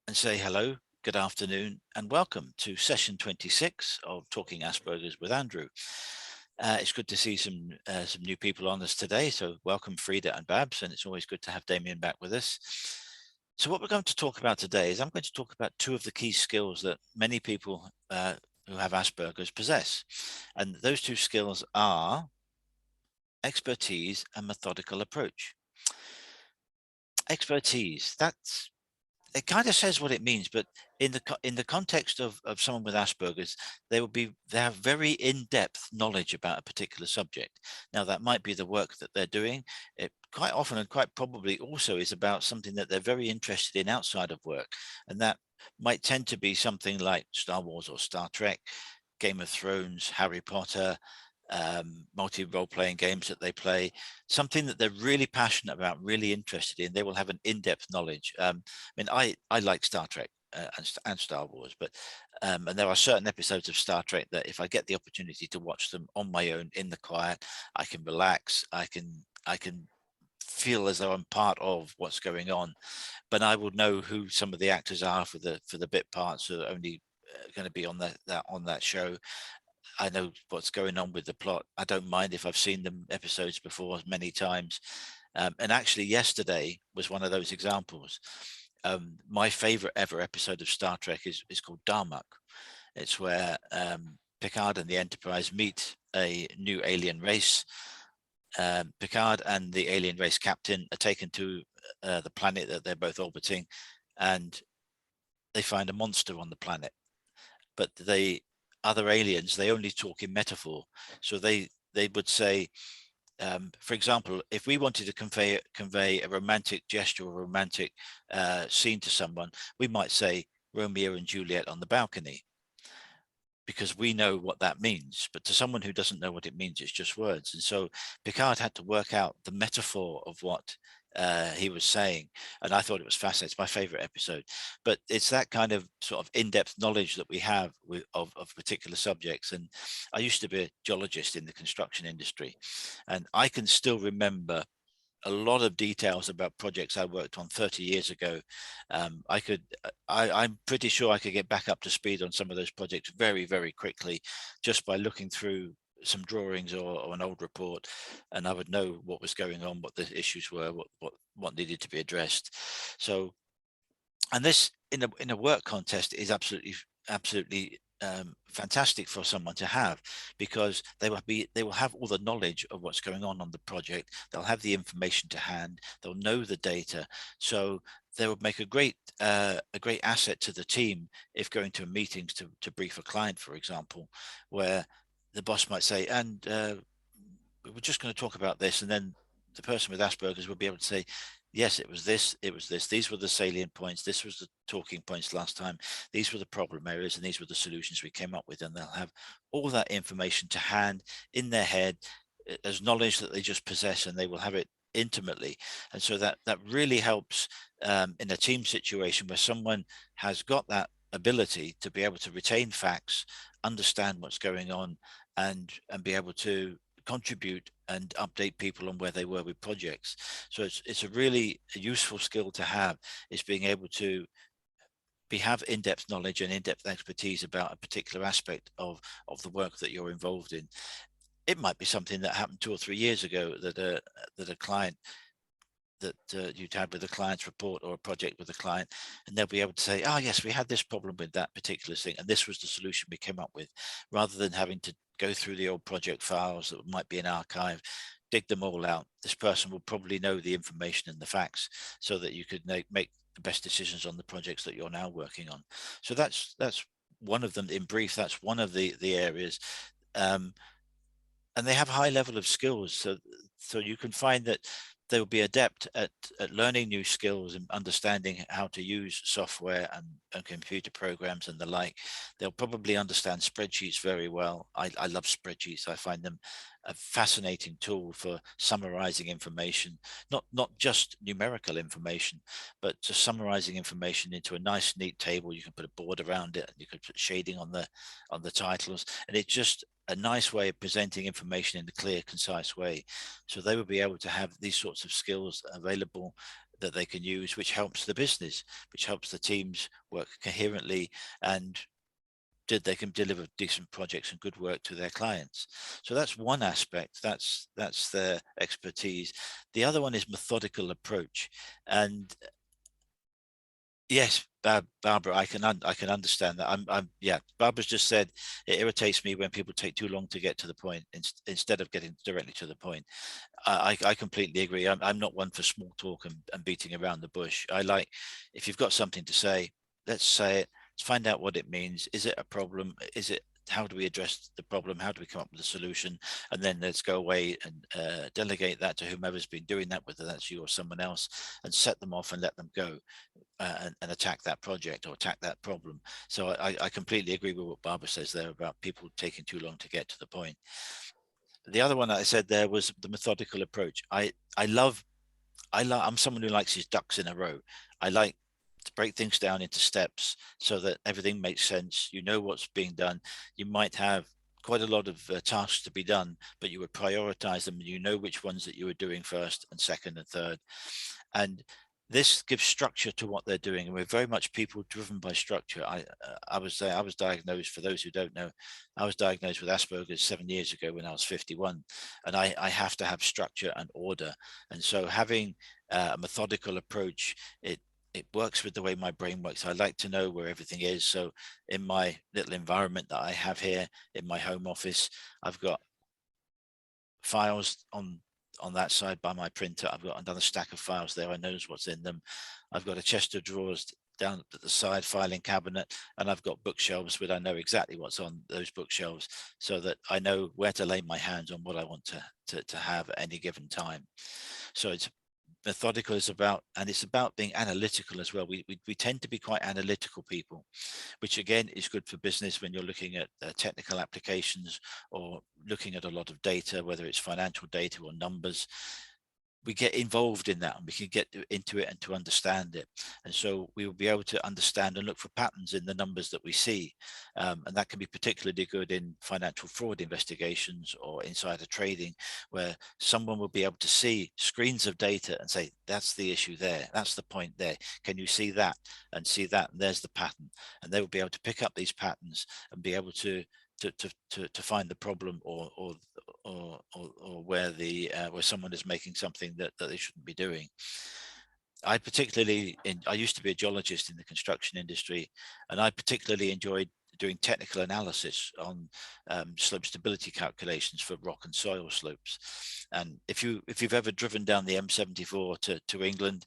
and say hello, good afternoon, and welcome to session 26 of Talking Asperger's with Andrew. It's good to see some new people on us today. So welcome Frida and Babs, and it's always good to have Damien back with us. So what we're going to talk about today is I'm going to talk about two of the key skills that many people who have Asperger's possess. And those two skills are expertise and methodical approach. Expertise, that's it kind of says what it means, but in the context of someone with Asperger's, they have very in-depth knowledge about a particular subject. Now, that might be the work that they're doing. It quite often and quite probably also is about something that they're very interested in outside of work, and that might tend to be something like Star Wars or Star Trek, Game of Thrones, Harry Potter, multi role-playing games that they play, something that they're really passionate about, really interested in. They will have an in-depth knowledge. I mean, I like Star Trek and Star Wars, but and there are certain episodes of Star Trek that if I get the opportunity to watch them on my own in the quiet, I can relax. I can feel as though I'm part of what's going on. But I will know who some of the actors are for the bit parts that are only going to be on that show. I know what's going on with the plot. I don't mind if I've seen them episodes before many times. And actually, yesterday was one of those examples. My favorite ever episode of Star Trek is called Darmok. It's where Picard and the Enterprise meet a new alien race. Picard and the alien race captain are taken to the planet that they're both orbiting, and they find a monster on the planet. But the other aliens, they only talk in metaphor. So they would say, for example, if we wanted to convey a romantic gesture or a romantic scene to someone, we might say Romeo and Juliet on the balcony, because we know what that means. But to someone who doesn't know what it means, it's just words. And so Picard had to work out the metaphor of what he was saying. And I thought it was fascinating. It's my favorite episode. But it's that kind of sort of in-depth knowledge that we have of particular subjects. And I used to be a geologist in the construction industry, and I can still remember a lot of details about projects I worked on 30 years ago. I'm pretty sure I could get back up to speed on some of those projects very, very quickly, just by looking through some drawings or an old report, and I would know what was going on, what the issues were, what needed to be addressed. So, and this in a work context is absolutely fantastic for someone to have, because they will have all the knowledge of what's going on the project. They'll have the information to hand. They'll know the data, so they would make a great asset to the team if going to meetings to brief a client, for example, where the boss might say, and we're just going to talk about this, and then the person with Asperger's will be able to say, yes, it was this, these were the salient points, this was the talking points last time, these were the problem areas, and these were the solutions we came up with. And they'll have all that information to hand in their head as knowledge that they just possess, and they will have it intimately. And so that really helps in a team situation where someone has got that ability to be able to retain facts, understand what's going on, and be able to contribute and update people on where they were with projects. So it's a really useful skill to have, is being able to have in-depth knowledge and in-depth expertise about a particular aspect of the work that you're involved in. It might be something that happened 2 or 3 years ago that a client that you'd had with a client's report, or a project with a client, and they'll be able to say, oh yes, we had this problem with that particular thing, and this was the solution we came up with, rather than having to go through the old project files that might be in archive, dig them all out. This person will probably know the information and the facts, so that you could make the best decisions on the projects that you're now working on. So that's one of them in brief. That's one of the areas. And they have a high level of skills, so you can find that they will be adept at learning new skills and understanding how to use software and computer programs and the like. They'll probably understand spreadsheets very well. I love spreadsheets. I find them a fascinating tool for summarizing information, not just numerical information, but just summarizing information into a nice, neat table. You can put a board around it, and you could put shading on the titles, and it's just a nice way of presenting information in a clear, concise way. So they will be able to have these sorts of skills available that they can use, which helps the business, which helps the teams work coherently, and they can deliver decent projects and good work to their clients. So that's one aspect. That's their expertise. The other one is methodical approach, and yes, Barbara, I can understand that. Yeah. Barbara's just said it irritates me when people take too long to get to the point instead of getting directly to the point. I completely agree. I'm not one for small talk and beating around the bush. I like, if you've got something to say, let's say it. Let's find out what it means. Is it a problem? Is it, how do we address the problem? How do we come up with a solution? And then let's go away and delegate that to whomever's been doing that, whether that's you or someone else, and set them off and let them go and attack that project or attack that problem. So I completely agree with what Barbara says there about people taking too long to get to the point. The other one that I said there was the methodical approach. I'm someone who likes his ducks in a row. I like to break things down into steps so that everything makes sense. You know what's being done. You might have quite a lot of tasks to be done, but you would prioritize them, and you know which ones that you were doing first and second and third. And this gives structure to what they're doing, and we're very much people driven by structure. I was diagnosed, for those who don't know, I was diagnosed with Asperger's 7 years ago when I was 51, and I have to have structure and order. And so having a methodical approach, it works with the way my brain works. I like to know where everything is. So in my little environment that I have here in my home office, I've got files on that side by my printer. I've got another stack of files there. I knows what's in them. I've got a chest of drawers down at the side, filing cabinet, and I've got bookshelves where I know exactly what's on those bookshelves, so that I know where to lay my hands on what I want to have at any given time. So it's methodical, is about, and it's about being analytical as well. We tend to be quite analytical people, which again is good for business when you're looking at technical applications or looking at a lot of data, whether it's financial data or numbers. We get involved in that and we can get into it and to understand it. And so we will be able to understand and look for patterns in the numbers that we see. And that can be particularly good in financial fraud investigations or insider trading, where someone will be able to see screens of data and say, that's the issue there. That's the point there. Can you see that and see that? And there's the pattern. And they will be able to pick up these patterns and be able to find the problem or where the where someone is making something that they shouldn't be doing. I used to be a geologist in the construction industry, and I particularly enjoyed doing technical analysis on slope stability calculations for rock and soil slopes. And if you've ever driven down the M74 to England,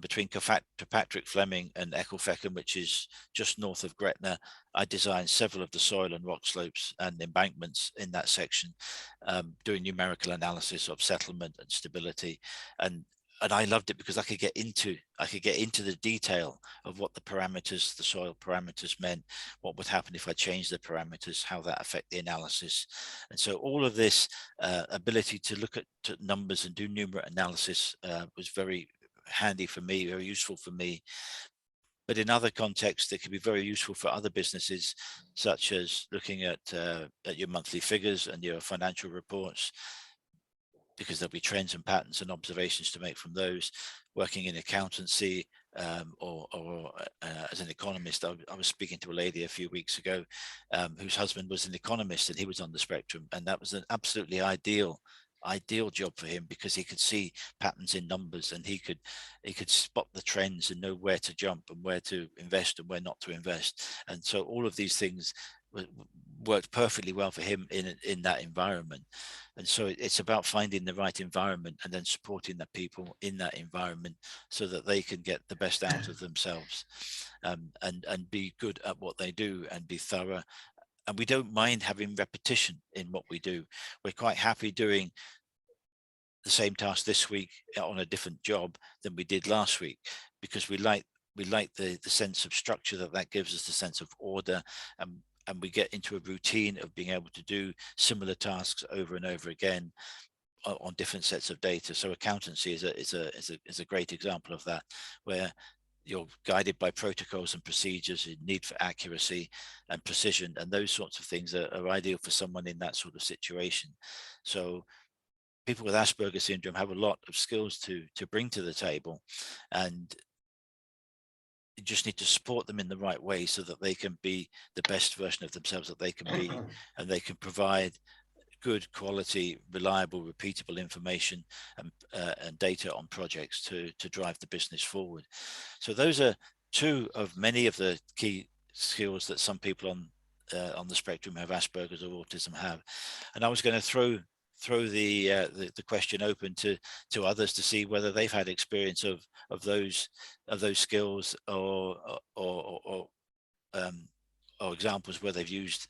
between Patrick Fleming and Ecclefechan, which is just north of Gretna, I designed several of the soil and rock slopes and embankments in that section, doing numerical analysis of settlement and stability. And I loved it because I could get into the detail of what the parameters, the soil parameters meant, what would happen if I changed the parameters, how that affect the analysis. And so all of this ability to look at numbers and do numeric analysis was very handy for me, very useful for me. But in other contexts, it can be very useful for other businesses, such as looking at your monthly figures and your financial reports, because there'll be trends and patterns and observations to make from those. Working in accountancy, or as an economist, I was speaking to a lady a few weeks ago whose husband was an economist, and he was on the spectrum, and that was an absolutely ideal job for him, because he could see patterns in numbers, and he could spot the trends and know where to jump and where to invest and where not to invest. And so all of these things worked perfectly well for him in that environment. And so it's about finding the right environment and then supporting the people in that environment so that they can get the best out of themselves, and be good at what they do and be thorough. And we don't mind having repetition in what we do. We're quite happy doing the same task this week on a different job than we did last week, because we like the sense of structure that gives us, the sense of order, and we get into a routine of being able to do similar tasks over and over again on different sets of data. So accountancy is a great example of that, where you're guided by protocols and procedures, in need for accuracy and precision, and those sorts of things are ideal for someone in that sort of situation. So people with Asperger syndrome have a lot of skills to bring to the table, and you just need to support them in the right way so that they can be the best version of themselves that they can be, and they can provide good quality, reliable, repeatable information and data on projects to drive the business forward. So those are two of many of the key skills that some people on the spectrum have Asperger's or autism have. And I was going to throw the question open to others to see whether they've had experience of those skills or examples where they've used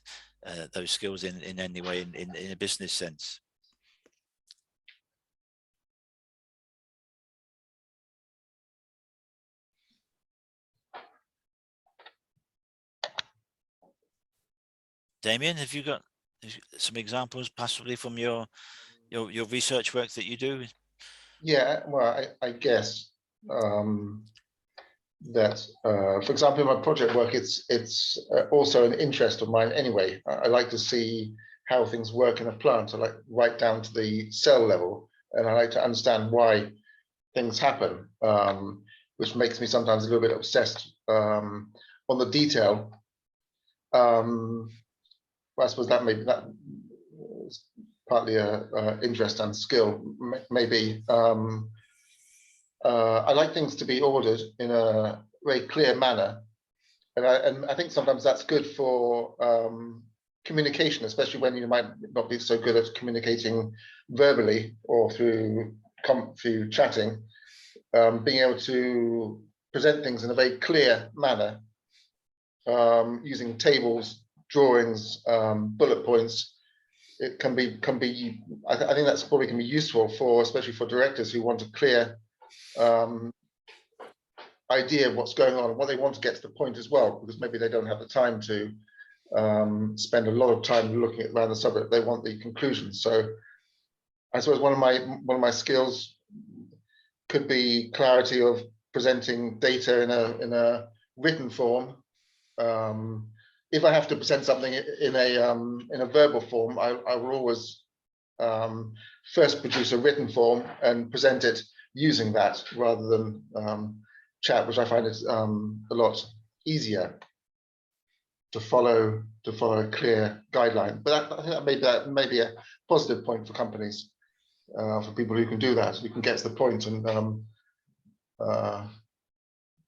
those skills in any way in a business sense. Damien, have you got some examples possibly from your research work that you do? Yeah, well, I guess that, for example, in my project work, it's also an interest of mine anyway. I like to see how things work in a plant. I like right down to the cell level, and I like to understand why things happen, which makes me sometimes a little bit obsessed on the detail. Well, I suppose that maybe that is partly a interest and skill, maybe. I like things to be ordered in a very clear manner, and I think sometimes that's good for communication, especially when you might not be so good at communicating verbally or through chatting. Being able to present things in a very clear manner, using tables, drawings, bullet points. It can be. I think that's probably can be useful for, especially for directors who want a clear idea of what's going on and what they want to get to the point as well, because maybe they don't have the time to spend a lot of time looking around the subject. They want the conclusion. So I suppose one of my skills could be clarity of presenting data in a written form. If I have to present something in a verbal form, I will always first produce a written form and present it using that rather than chat, which I find is a lot easier to follow a clear guideline. But I think that may be a positive point for companies, for people who can do that. You can get to the point and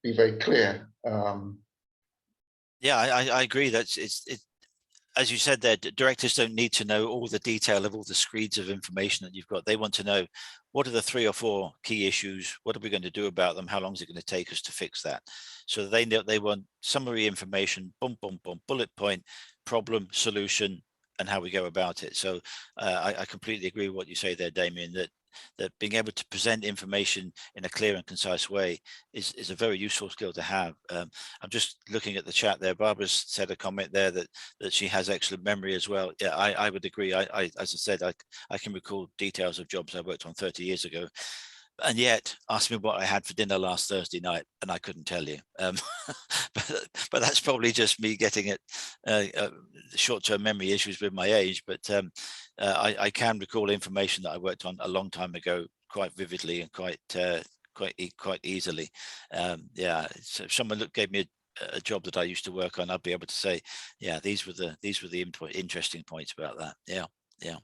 be very clear. Yeah, I agree. That's as you said there, directors don't need to know all the detail of all the screeds of information that you've got. They want to know, what are the 3 or 4 key issues? What are we going to do about them? How long is it going to take us to fix that? So they want summary information, boom, boom, boom, bullet point, problem, solution, and how we go about it. So I completely agree with what you say there, Damien, that being able to present information in a clear and concise way is a very useful skill to have. I'm just looking at the chat there. Barbara's said a comment there that she has excellent memory as well. Yeah, I would agree. I as I said, I can recall details of jobs I worked on 30 years ago. And yet, ask me what I had for dinner last Thursday night, and I couldn't tell you. But that's probably just me getting it short-term memory issues with my age. But I can recall information that I worked on a long time ago quite vividly and quite easily. Yeah, so if someone gave me a job that I used to work on, I'd be able to say, yeah, these were the interesting points about that. Yeah, yeah.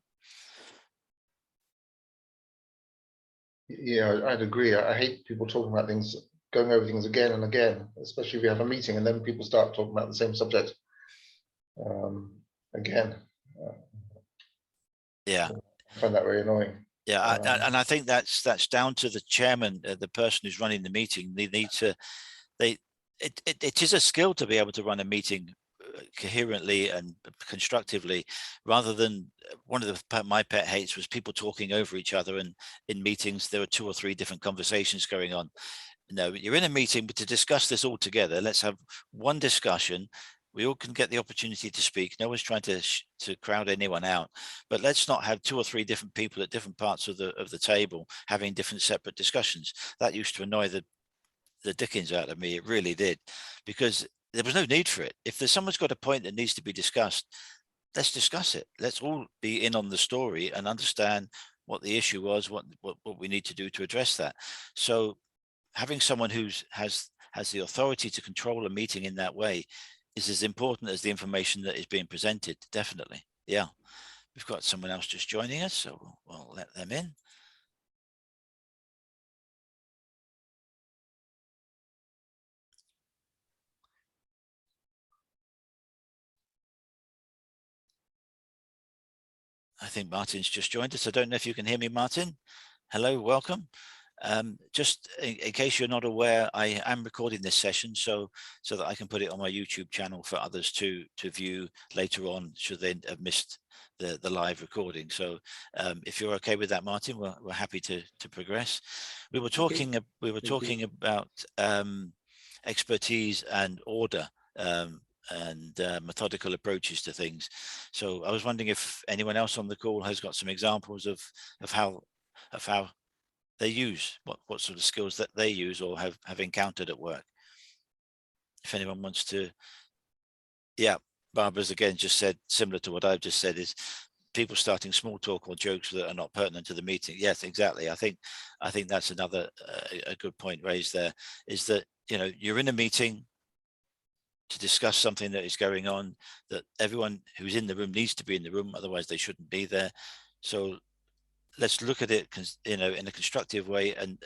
Yeah, I'd agree. I hate people talking about things, going over things again and again, especially if you have a meeting and then people start talking about the same subject again. Yeah, I find that very annoying. yeah, and I think that's down to the chairman, the person who's running the meeting. They need to, it is a skill to be able to run a meeting coherently and constructively, rather than one of my pet hates was people talking over each other, and in meetings there were 2 or 3 different conversations going on. No, you're in a meeting, but to discuss this all together, let's have one discussion. We all can get the opportunity to speak. No one's trying to crowd anyone out, but let's not have 2 or 3 different people at different parts of the table having different separate discussions. That used to annoy the dickens out of me. It really did, because there was no need for it. If someone's got a point that needs to be discussed, let's discuss it. Let's all be in on the story and understand what the issue was, what we need to do to address that. So having someone has the authority to control a meeting in that way is as important as the information that is being presented. Definitely. Yeah. We've got someone else just joining us, so we'll let them in. I think Martin's just joined us. I don't know if you can hear me, Martin. Hello, welcome. Just in case you're not aware, I am recording this session so that I can put it on my YouTube channel for others to view later on, should they have missed the live recording. So if you're okay with that, Martin, we're happy to progress. We were talking about expertise and order. And methodical approaches to things. So I was wondering if anyone else on the call has got some examples of how they use, what sort of skills that they use or have encountered at work. If anyone wants to. Yeah, Barbara's again just said, similar to what I've just said, is people starting small talk or jokes that are not pertinent to the meeting. Yes, exactly. I think that's another a good point raised there, is that, you know, you're in a meeting to discuss something that is going on, that everyone who's in the room needs to be in the room, otherwise they shouldn't be there. So let's look at it, you know, in a constructive way, and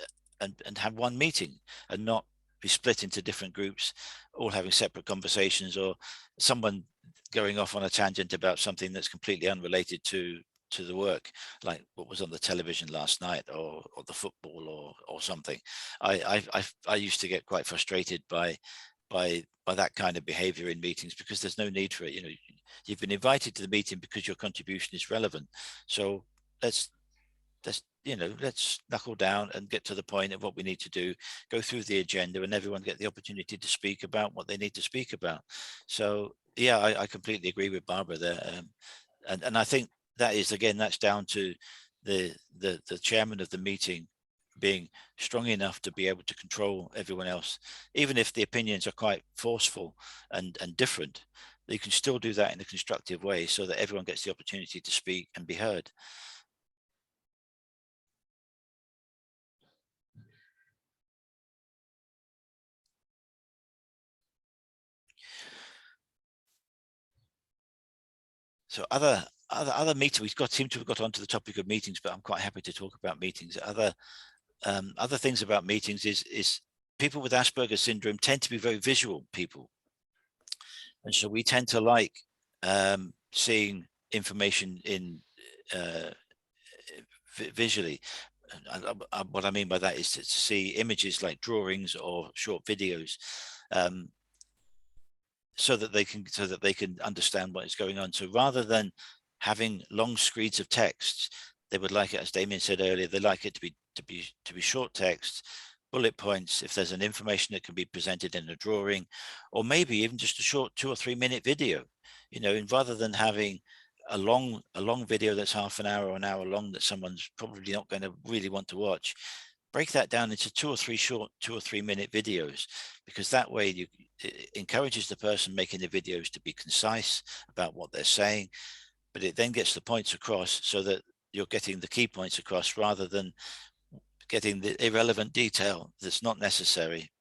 have one meeting, and not be split into different groups, all having separate conversations, or someone going off on a tangent about something that's completely unrelated to the work, like what was on the television last night, or the football, or something. I used to get quite frustrated by that kind of behavior in meetings, because there's no need for it. You know, you've been invited to the meeting because your contribution is relevant. So let's knuckle down and get to the point of what we need to do, go through the agenda, and everyone get the opportunity to speak about what they need to speak about. So yeah, I completely agree with Barbara there. And I think that is, again, that's down to the chairman of the meeting being strong enough to be able to control everyone else, even if the opinions are quite forceful and different. You can still do that in a constructive way, so that everyone gets the opportunity to speak and be heard. So other meetings, seem to have got onto the topic of meetings, but I'm quite happy to talk about meetings. Other things about meetings is people with Asperger syndrome tend to be very visual people, and so we tend to like seeing information in visually. What I mean by that is to see images like drawings or short videos. So that they can understand what is going on. So rather than having long screeds of text, they would like it, as Damien said earlier, they like it to be short text, bullet points. If there's an information that can be presented in a drawing, or maybe even just a short 2 or 3 minute video, you know, and rather than having a long video that's half an hour or an hour long that someone's probably not going to really want to watch, break that down into 2 or 3 short 2 or 3 minute videos, because that way it encourages the person making the videos to be concise about what they're saying, but it then gets the points across, so that you're getting the key points across rather than getting the irrelevant detail that's not necessary,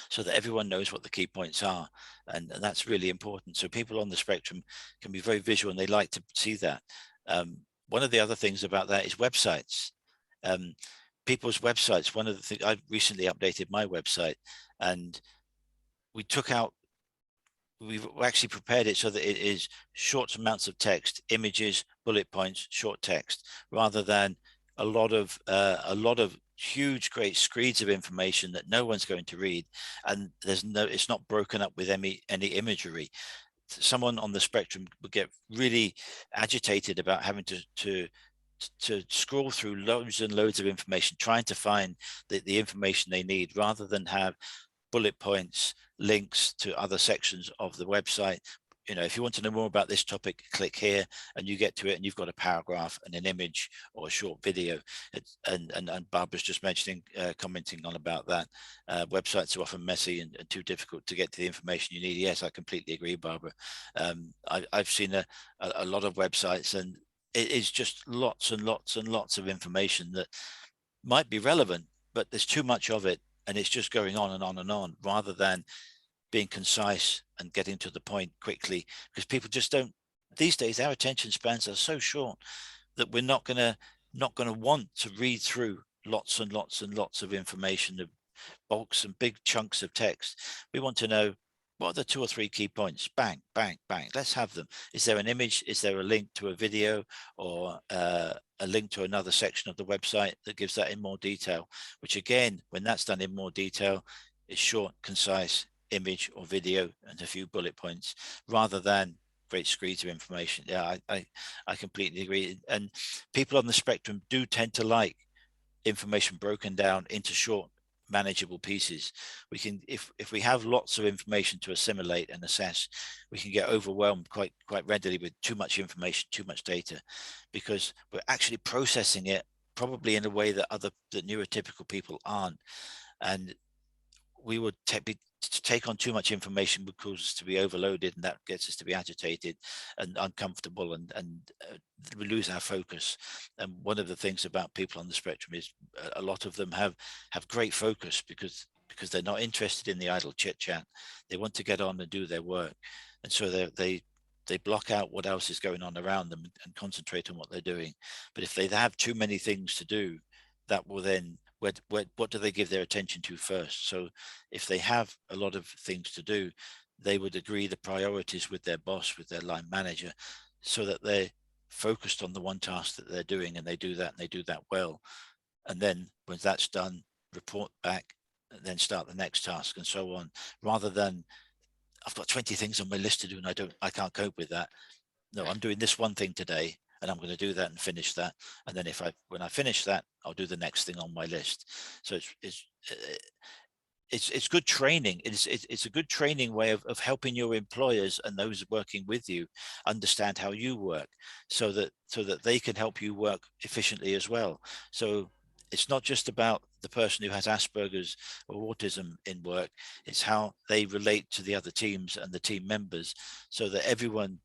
so that everyone knows what the key points are. And that's really important. So people on the spectrum can be very visual, and they like to see that. One of the other things about that is websites. People's websites, one of the things, I've recently updated my website, and we've actually prepared it so that it is short amounts of text, images, bullet points, short text, rather than a lot of huge, great screeds of information that no one's going to read, and it's not broken up with any imagery. Someone on the spectrum would get really agitated about having to scroll through loads and loads of information, trying to find the information they need, rather than have bullet points, links to other sections of the website. You know, if you want to know more about this topic, click here, and you get to it, and you've got a paragraph and an image or a short video. And Barbara's just mentioning, commenting on about that. Websites are often messy and too difficult to get to the information you need. Yes, I completely agree, Barbara. I've seen a lot of websites, and it is just lots and lots and lots of information that might be relevant, but there's too much of it, and it's just going on and on and on, rather than being concise and getting to the point quickly, because people just don't, these days our attention spans are so short that we're not going to want to read through lots and lots and lots of information, of bulks and big chunks of text. We want to know, what are the 2 or 3 key points? Bang, bang, bang. Let's have them. Is there an image? Is there a link to a video, or a link to another section of the website that gives that in more detail? Which again, when that's done in more detail, is short, concise image or video and a few bullet points, rather than great screeds of information. Yeah, I completely agree. And people on the spectrum do tend to like information broken down into short, manageable pieces. We can, if we have lots of information to assimilate and assess, we can get overwhelmed quite readily with too much information, too much data, because we're actually processing it probably in a way that neurotypical people aren't. And we would take on too much information would cause us to be overloaded, and that gets us to be agitated and uncomfortable, and we lose our focus. And one of the things about people on the spectrum is a lot of them have great focus because they're not interested in the idle chit chat. They want to get on and do their work, and so they block out what else is going on around them and concentrate on what they're doing. But if they have too many things to do, that will then, what do they give their attention to first? So if they have a lot of things to do, they would agree the priorities with their boss, with their line manager, so that they're focused on the one task that they're doing, and they do that, and they do that well. And then when that's done, report back, and then start the next task, and so on, rather than, I've got 20 things on my list to do and I can't cope with that. No, I'm doing this one thing today, and I'm going to do that and finish that. And then when I finish that, I'll do the next thing on my list. So it's good training. It's a good training way of helping your employers and those working with you understand how you work, so that they can help you work efficiently as well. So it's not just about the person who has Asperger's or autism in work, it's how they relate to the other teams and the team members, so that everyone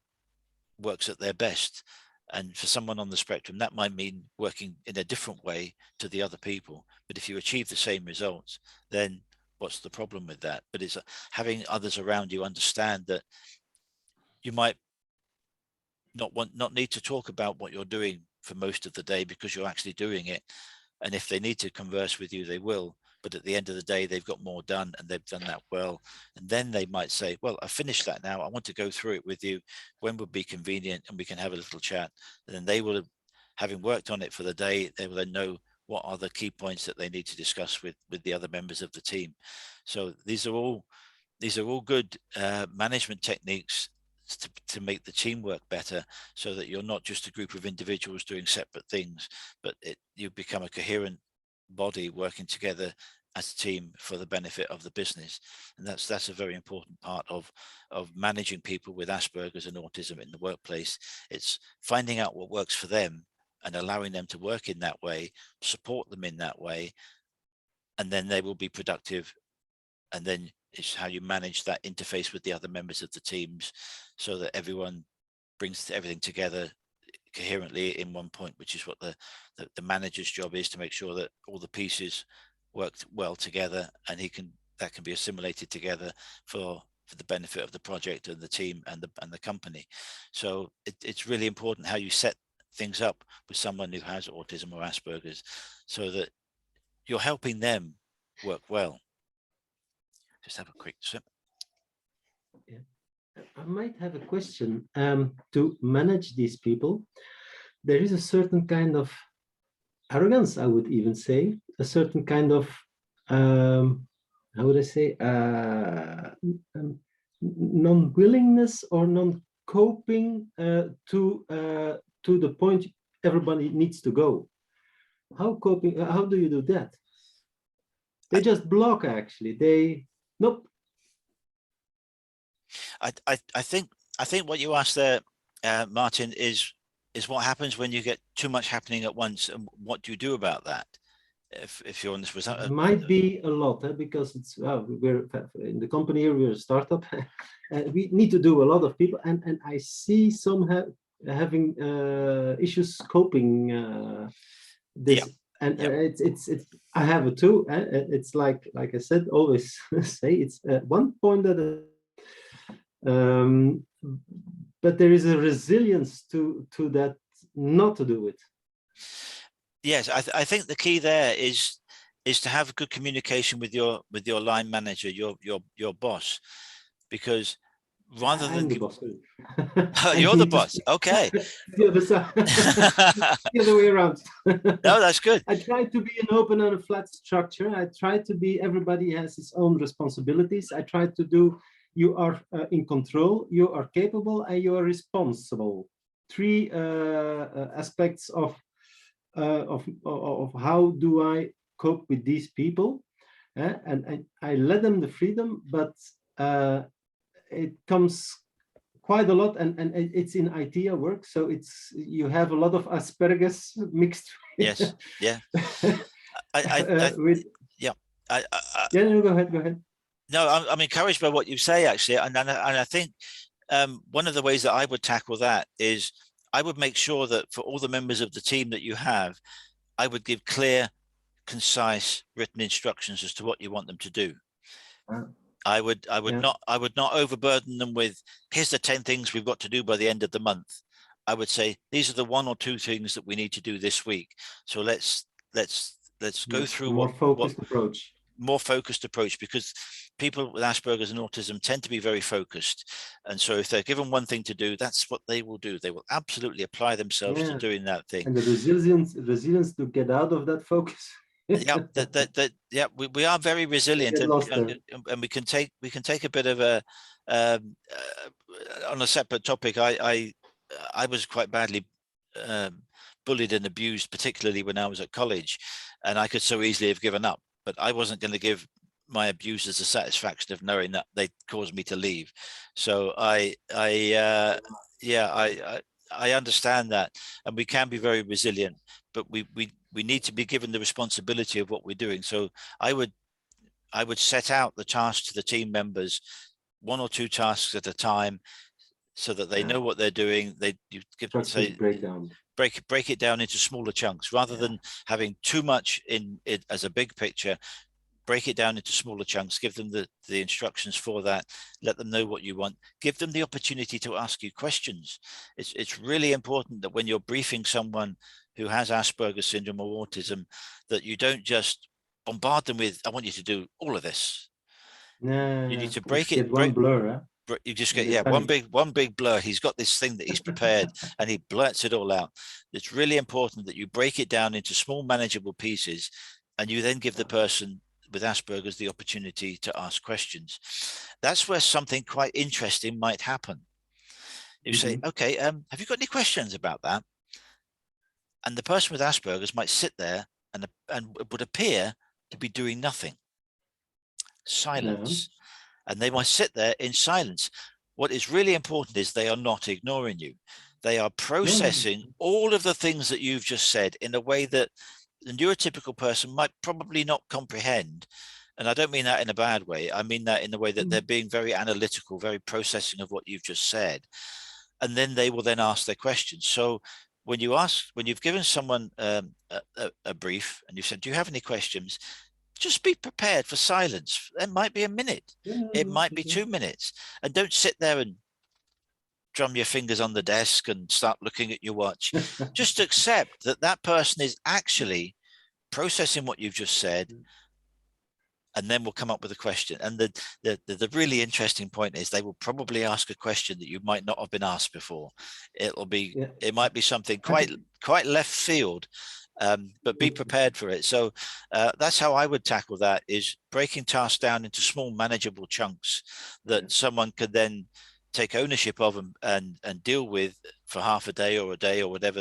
works at their best. And for someone on the spectrum, that might mean working in a different way to the other people. But if you achieve the same results, then what's the problem with that? But it's having others around you understand that you might not need to talk about what you're doing for most of the day, because you're actually doing it. And if they need to converse with you, they will. But at the end of the day, they've got more done, and they've done that well. And then they might say, well, I finished that now. I want to go through it with you. When would be convenient? And we can have a little chat. And then they will have, having worked on it for the day, they will then know what are the key points that they need to discuss with the other members of the team. So these are all good management techniques to make the teamwork better, so that you're not just a group of individuals doing separate things, but you become a coherent body working together as a team for the benefit of the business. And that's a very important part of managing people with Asperger's and autism in the workplace. It's finding out what works for them and allowing them to work in that way, support them in that way, and then they will be productive. And then it's how you manage that interface with the other members of the teams, so that everyone brings everything together coherently in one point, which is what the manager's job is, to make sure that all the pieces work well together, and that can be assimilated together for the benefit of the project and the team and the company. So it's really important how you set things up with someone who has autism or Asperger's, so that you're helping them work well. Just have a quick sip. Yeah. I might have a question. To manage these people, there is a certain kind of arrogance, I would even say, a certain kind of, how would I say, non-willingness or non-coping to the point everybody needs to go. How do you do that? They just block, actually. Nope. I think what you asked there, Martin, is what happens when you get too much happening at once, and what do you do about that? If you're on this, It might be a lot, because it's we're in the company here, we're a startup. We need to do a lot of people, and I see having issues coping this. Yeah, And yeah, it's I have it too. It's like I said, always say it's one point that um, but there is a resilience to that not to do it. yes. I think the key there is to have good communication with your line manager, your boss, because rather than I'm the boss. oh, And you're the he's boss. Okay. the other side, the other way around. No, that's good. I try to be an open and a flat structure. I try to be, everybody has his own responsibilities. I try to do, you are in control, you are capable, and you are responsible. Three aspects of how do I cope with these people. And I let them the freedom, but it comes quite a lot, and it's in IT work, so it's you have a lot of Asperger's mixed Yes. Yeah. I with yeah. yeah. No, go ahead. No, I'm encouraged by what you say actually, and I think one of the ways that I would tackle that is I would make sure that for all the members of the team that you have, I would give clear, concise written instructions as to what you want them to do. I would Yeah. not overburden them with here's the 10 things we've got to do by the end of the month. I would say these are the 1 or 2 things that we need to do this week. So let's go through More what focused approach. more focused approach, because people with Asperger's and autism tend to be very focused. And so if they're given one thing to do, that's what they will do. They will absolutely apply themselves to Yeah, doing that thing. and the resilience to get out of that focus. Yeah, yeah, we are very resilient, Get lost there. and we can take a bit of a on a separate topic. I was quite badly bullied and abused, particularly when I was at college, and I could so easily have given up, but I wasn't going to give my abusers the satisfaction of knowing that they caused me to leave. So yeah, I understand that, and we can be very resilient, but we need to be given the responsibility of what we're doing. So I would set out the tasks to the team members, 1 or 2 tasks at a time, so that they know what they're doing. You give Structured breakdown. break it down into smaller chunks rather than having too much in it as a big picture. Break it down into smaller chunks, give them the instructions for that, let them know what you want, give them the opportunity to ask you questions. It's really important that when you're briefing someone who has Asperger's syndrome or autism, that you don't just bombard them with, I want you to do all of this. You need to break it, get one blur, you just and get, they yeah, panic. one big blur. He's got this thing that he's prepared and he blurts it all out. It's really important that you break it down into small manageable pieces, and you then give the person with Asperger's the opportunity to ask questions. That's where something quite interesting might happen. You say, okay, have you got any questions about that? And the person with Asperger's might sit there and would appear to be doing nothing. Silence. And they might sit there in silence. What is really important is they are not ignoring you. They are processing all of the things that you've just said in a way that the neurotypical person might probably not comprehend. And I don't mean that in a bad way. I mean that in the way that they're being very analytical, very processing of what you've just said. And then they will then ask their questions. So when you've given someone a brief and you said, do you have any questions? Just be prepared for silence. There might be a minute. It might be 2 minutes. And don't sit there and drum your fingers on the desk and start looking at your watch. Just accept that that person is actually processing what you've just said, and then we'll come up with a question. And the really interesting point is they will probably ask a question that you might not have been asked before. It might be something quite left field, but be prepared for it. So that's how I would tackle that, is breaking tasks down into small manageable chunks that someone could then take ownership of and deal with for half a day or whatever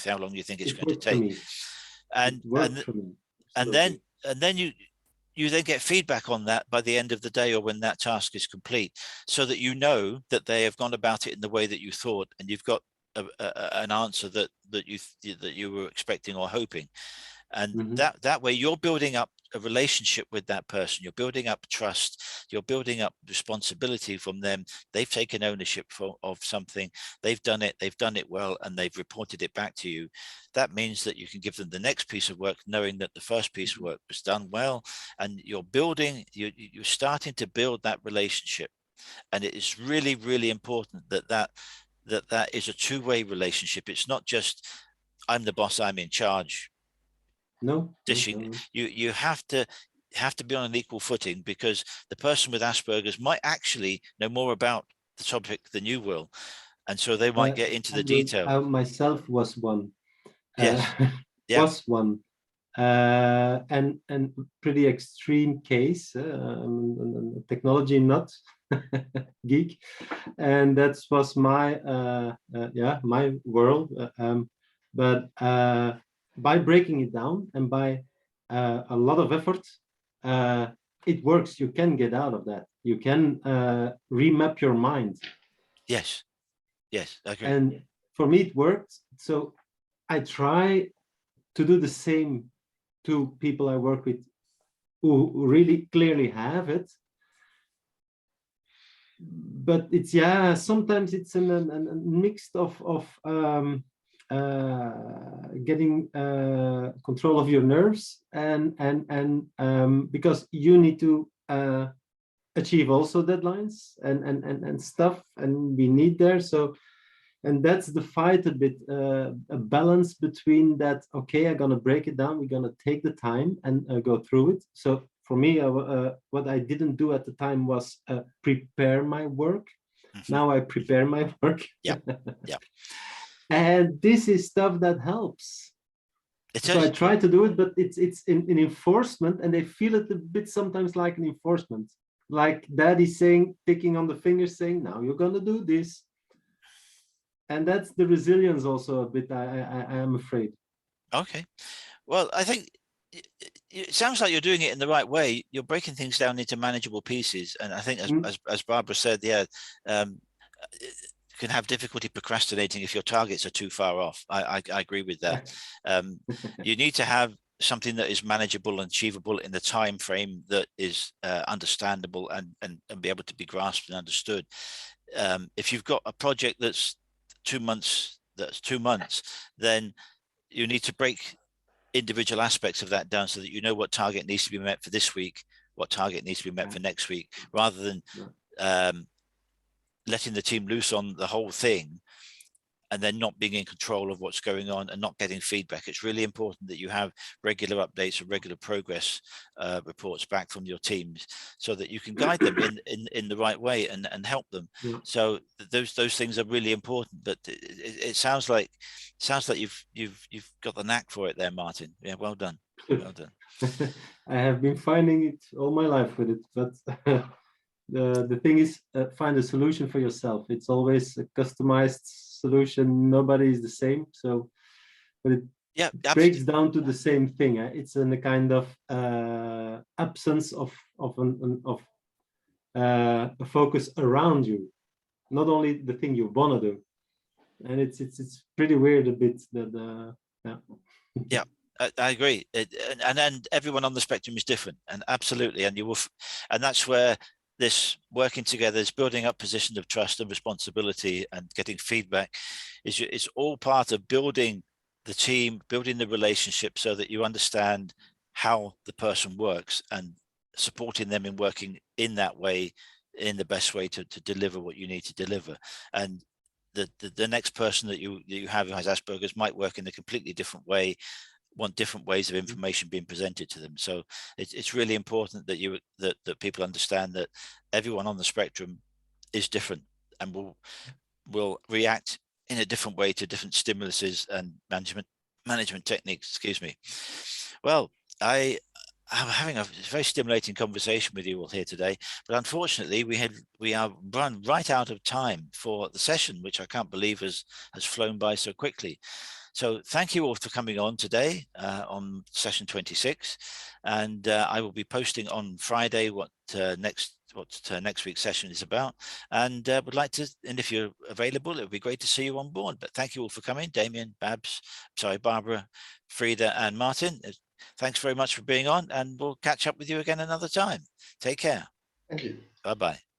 how long you think it's going to take. And then you then get feedback on that by the end of the day or when that task is complete, so that you know that they have gone about it in the way that you thought, and you've got an answer that you were expecting or hoping. And Mhm. that way you're building up a relationship with that person, you're building up trust, you're building up responsibility from them. They've taken ownership of something, they've done it well, and they've reported it back to you. That means that you can give them the next piece of work knowing that the first piece of work was done well, and you're starting to build that relationship. And it is really, really important that is a two-way relationship. It's not just I'm the boss, I'm in charge. No, Dishing, you have to be on an equal footing, because the person with Asperger's might actually know more about the topic than you will, and so they might get into the detail. I myself was one. Yes. Yeah. Was one. And pretty extreme case, technology nut, geek, and that was my my world. But by breaking it down and by a lot of effort, it works. You can get out of that. You can remap your mind. Yes. Yes, I agree. And for me, it worked. So I try to do the same to people I work with who really clearly have it. But it's, yeah, sometimes it's a mix of getting control of your nerves and because you need to achieve also deadlines and stuff, and we need there. So, and that's the fight a bit, a balance between that. Okay, I'm gonna break it down. We're gonna take the time and go through it. So for me, what I didn't do at the time was prepare my work. Mm-hmm. Now I prepare my work. Yeah, yeah. And this is stuff that helps. So I try to do it, but it's in enforcement, and they feel it a bit sometimes like an enforcement, like daddy saying, ticking on the fingers, saying, "Now you're gonna do this." And that's the resilience also a bit, I am afraid. Okay. Well, I think it sounds like you're doing it in the right way. You're breaking things down into manageable pieces. And I think as Barbara said, yeah, you can have difficulty procrastinating if your targets are too far off. I agree with that. You need to have something that is manageable and achievable in the time frame that is understandable and be able to be grasped and understood. If you've got a project that's 2 months, then you need to break individual aspects of that down so that you know what target needs to be met for this week, what target needs to be met for next week, rather than letting the team loose on the whole thing and then not being in control of what's going on and not getting feedback. It's really important that you have regular updates and regular progress reports back from your teams so that you can guide them in the right way and help them. Yeah. So those things are really important. But it sounds like you've got the knack for it there, Martin. Yeah, well done. Well done. I have been finding it all my life with it, but the thing is, find a solution for yourself. It's always a customized solution. Nobody is the same. So, but it breaks down to the same thing. It's in a kind of absence of a focus around you, not only the thing you want to do. And it's pretty weird a bit that yeah. I agree, and everyone on the spectrum is different, and absolutely, and and that's where this working together, is building up positions of trust and responsibility and getting feedback. It's all part of building the team, building the relationship so that you understand how the person works and supporting them in working in that way, in the best way to deliver what you need to deliver. And the next person that you have who has Asperger's might work in a completely different way, want different ways of information being presented to them. So it's really important that that people understand that everyone on the spectrum is different and will react in a different way to different stimuluses and management techniques. Excuse me. Well, I'm having a very stimulating conversation with you all here today, but unfortunately we are run right out of time for the session, which I can't believe has flown by so quickly. So thank you all for coming on today on session 26, and I will be posting on Friday what next next week's session is about, and would like to, and if you're available, it would be great to see you on board. But thank you all for coming. Damien, Barbara, Frida, and Martin. Thanks very much for being on, and we'll catch up with you again another time. Take care. Thank you. Bye-bye.